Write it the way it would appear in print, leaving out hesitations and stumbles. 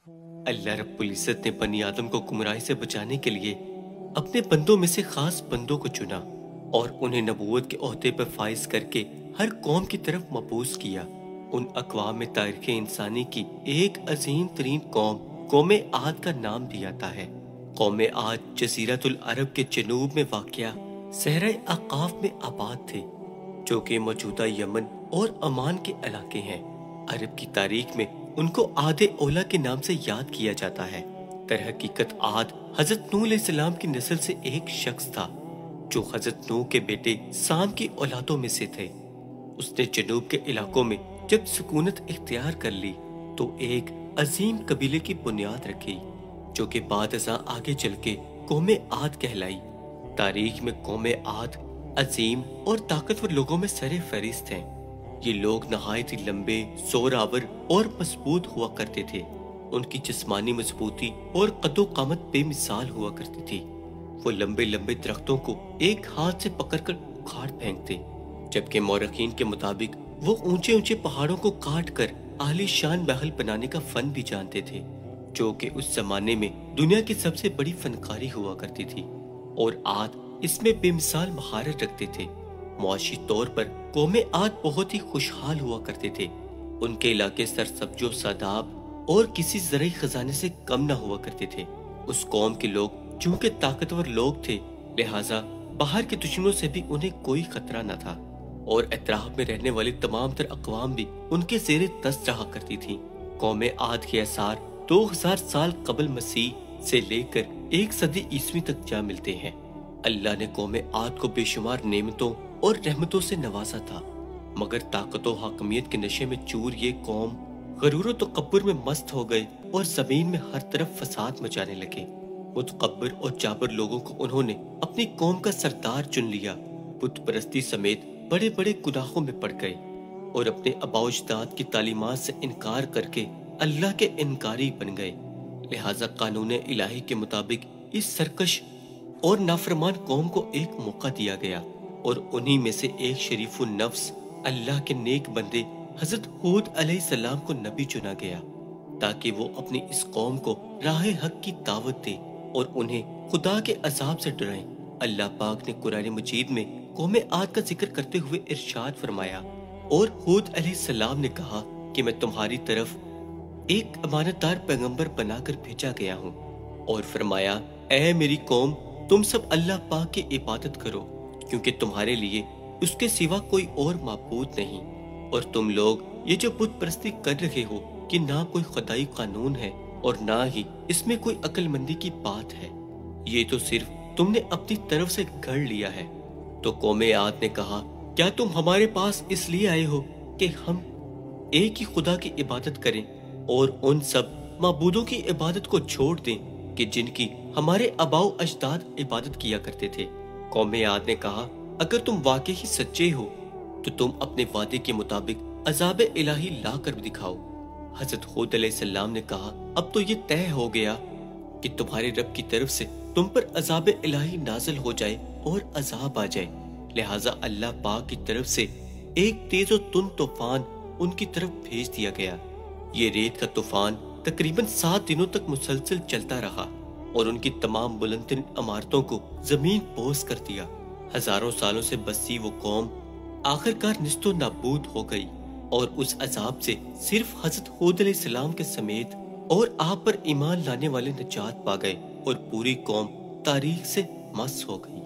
اللہ रब्बुल इज्जत ने बनी आदम को गुमराही से बचाने के लिए अपने बंदों में से खास बंदों को चुना और उन्हें नबूवत के ओहदे पर फाइज करके हर कौम की तरफ मबूस किया। उन अक़वाम में तारीख़ इंसानी की एक अजीम तरीन कौम कौम आद का भी दिया जाता है। कौम आद जज़ीरतुल अरब के जनूब में वाक़िया सहरा अक़ाफ़ में आबाद थे, जो कि मौजूदा यमन और अमान के इलाके हैं। अरब की तारीख में उनको आदे ओला के नाम से याद किया जाता है। दर हकीकत आद हजरत नूह अलैहिस्सलाम की नस्ल से एक शख्स था, जो हजरत नूह के बेटे साम की औलादों में से थे। उसने जनूब के इलाकों में जब सुकूनत इख्तियार कर ली तो एक अजीम कबीले की बुनियाद रखी, जो कि बाद अज़ां आगे चल के कौम आद कहलाई। तारीख में कौम आद अजीम और ताकतवर लोगों में सरे फहरिस्त हैं। ये लोग नहायत ही लंबे, जोरावर और मजबूत हुआ करते थे। उनकी जिस्मानी मजबूती और कदो कामत बेमिसाल हुआ करती थी। वो लंबे लंबे दरख्तों को एक हाथ से पकड़कर उखाड़ फेंकते, जबकि मौरखीन के मुताबिक वो ऊंचे ऊंचे पहाड़ों को काट कर आलीशान महल बनाने का फन भी जानते थे, जो कि उस जमाने में दुनिया की सबसे बड़ी फनकारी हुआ करती थी। और आद इसमें बेमिसाल महारत रखते थे। मुआशी तौर पर कौम आद बहुत ही खुशहाल हुआ करते थे। उनके इलाके सरसब्जो सादाब और किसी ज़राई खजाने से कम न हुआ करते थे। उस कौम के लोग चूंकि ताकतवर लोग थे, लिहाजा बाहर के दुश्मनों से भी उन्हें कोई खतरा न था, और अतराफ में रहने वाली तमाम तर अक़वाम भी उनके ज़ेरे दस्त रहा करती थी। कौम आद के आसार 2000 साल कबल मसीह से लेकर 1 सदी ईस्वी तक जा मिलते हैं। अल्लाह ने कौम आद को बेशुमार नेमतों और रहमतों से नवाजा था, मगर ताकत और हाकमियत के नशे में चूर ये कौम गरूर और तकब्बुर में मस्त हो गए और जमीन में हर तरफ फसाद मचाने लगे। मुतकब्बिर और जाबर लोगों को उन्होंने अपनी कौम का सरदार चुन लिया। बुत परस्ती समेत बड़े बड़े गुनाहों में पड़ गए और अपने आबाओ अजदाद की तालीमात से इनकार करके अल्लाह के इनकारी बन गए। लिहाजा कानून इलाही के मुताबिक इस सरकश और नाफरमान कौम को एक मौका दिया गया, और उन्हीं में से एक शरीफुन नफ्स अल्लाह के नेक बंदे हजरत हूद अलैहिस्सलाम को नबी चुना गया, ताकि वो अपनी इस कौम को राह हक की दावत दे और उन्हें खुदा के अजाब से डराएं। अल्लाह पाक ने कुरान मजीद में कौम आद का जिक्र करते हुए इरशाद फरमाया, और हूद अलैहिस्सलाम ने कहा कि मैं तुम्हारी तरफ एक अमानतदार पैगंबर बनाकर भेजा गया हूँ, और फरमाया, ऐ मेरी कौम, तुम सब अल्लाह पाक की इबादत करो, क्योंकि तुम्हारे लिए उसके सिवा कोई और माबूद नहीं। और तुम लोग ये जो बुत परस्ती कर रहे हो कि ना कोई खुदाई कानून है और ना ही इसमें कोई अक्लमंदी की बात है, ये तो सिर्फ तुमने अपनी तरफ से गढ़ लिया है। तो कौम आद ने कहा, क्या तुम हमारे पास इसलिए आए हो कि हम एक ही खुदा की इबादत करें और उन सब माबूदों की इबादत को छोड़ दें कि जिनकी हमारे आबाओ अजदाद इबादत किया करते थे? कौम आद ने कहा, अगर तुम वाकई ही सच्चे हो तो तुम अपने वादे के मुताबिक अजाब इलाही ला कर दिखाओ। हजरत हूद अलैहिस्सलाम ने कहा, अब तो ये तय हो गया कि तुम्हारे रब की तरफ से तुम पर अजाब इलाही नाजिल हो जाए और अजाब आ जाए। लिहाजा अल्लाह पाक की तरफ से एक तेज और तुंद तूफान उनकी तरफ भेज दिया गया। ये रेत का तूफान तकरीबन 7 दिनों तक मुसलसल चलता रहा और उनकी तमाम बुलंद इमारतों को जमीन पोस कर दिया। हजारों सालों से बसी वो कौम आखिरकार निस्तो नाबूद हो गई, और उस अजाब से सिर्फ हजरत हूद अलैहिस्सलाम के समेत और आप पर ईमान लाने वाले निजात पा गए, और पूरी कौम तारीख से मस हो गई।